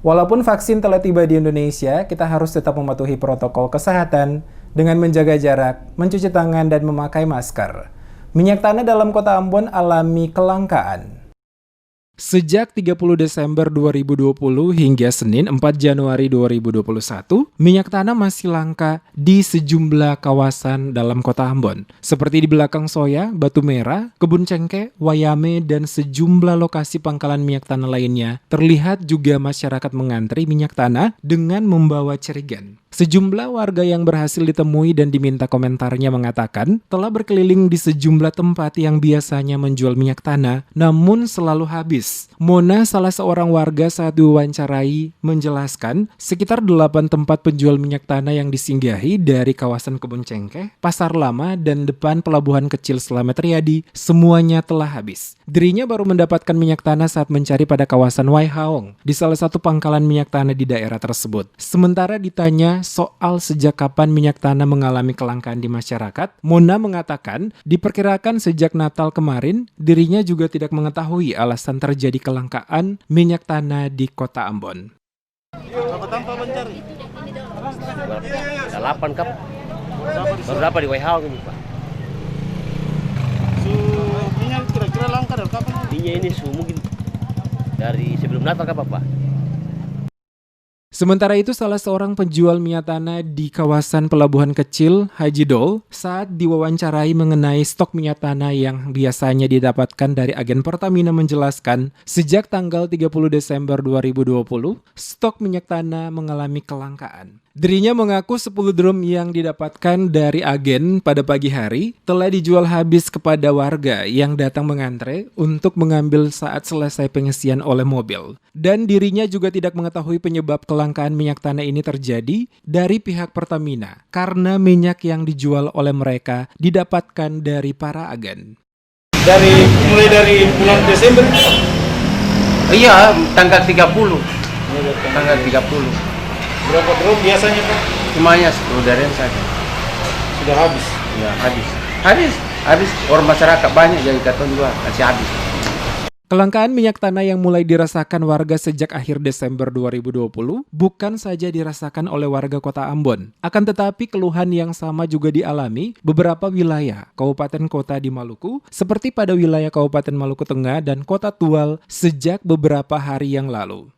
Walaupun vaksin telah tiba di Indonesia, kita harus tetap mematuhi protokol kesehatan dengan menjaga jarak, mencuci tangan, dan memakai masker. Minyak tanah dalam kota Ambon alami kelangkaan. Sejak 30 Desember 2020 hingga Senin 4 Januari 2021, minyak tanah masih langka di sejumlah kawasan dalam kota Ambon, seperti di belakang Soya, Batu Merah, Kebun Cengkeh, Wayame, dan sejumlah lokasi pangkalan minyak tanah lainnya. Terlihat juga masyarakat mengantri minyak tanah dengan membawa cerigen. Sejumlah warga yang berhasil ditemui dan diminta komentarnya mengatakan telah berkeliling di sejumlah tempat yang biasanya menjual minyak tanah, namun selalu habis. Mona, salah seorang warga saat diwawancarai, menjelaskan sekitar 8 tempat penjual minyak tanah yang disinggahi dari kawasan Kebun Cengkeh, Pasar Lama, dan depan pelabuhan kecil Slamet Riyadi, semuanya telah habis. Dirinya baru mendapatkan minyak tanah saat mencari pada kawasan Waihaong, di salah satu pangkalan minyak tanah di daerah tersebut. Sementara ditanya soal sejak kapan minyak tanah mengalami kelangkaan di masyarakat, Mona mengatakan diperkirakan sejak Natal kemarin, dirinya juga tidak mengetahui alasan terjadi kelangkaan minyak tanah di kota Ambon. Berapa tanpa mencari? 8 kap. Berapa di WHO ini, Pak? Minyak kira-kira langka dari kapan? Minyak ini mungkin dari sebelum Natal kap, Pak? Sementara itu, salah seorang penjual minyak tanah di kawasan pelabuhan kecil Haji Dol saat diwawancarai mengenai stok minyak tanah yang biasanya didapatkan dari agen Pertamina menjelaskan, sejak tanggal 30 Desember 2020, stok minyak tanah mengalami kelangkaan. Dirinya mengaku 10 drum yang didapatkan dari agen pada pagi hari telah dijual habis kepada warga yang datang mengantre untuk mengambil saat selesai pengisian oleh mobil. Dan dirinya juga tidak mengetahui penyebab kelangkaan minyak tanah ini terjadi dari pihak Pertamina karena minyak yang dijual oleh mereka didapatkan dari para agen. Mulai dari bulan Desember? Iya, tanggal 30. Tanggal 30. Berapa drum biasanya, Pak? Semuanya 10 dari saja. Sudah habis. Ya, habis. Orang masyarakat banyak jadi karton juga masih habis. Kelangkaan minyak tanah yang mulai dirasakan warga sejak akhir Desember 2020 bukan saja dirasakan oleh warga kota Ambon. Akan tetapi keluhan yang sama juga dialami beberapa wilayah kabupaten kota di Maluku, seperti pada wilayah Kabupaten Maluku Tengah dan Kota Tual sejak beberapa hari yang lalu.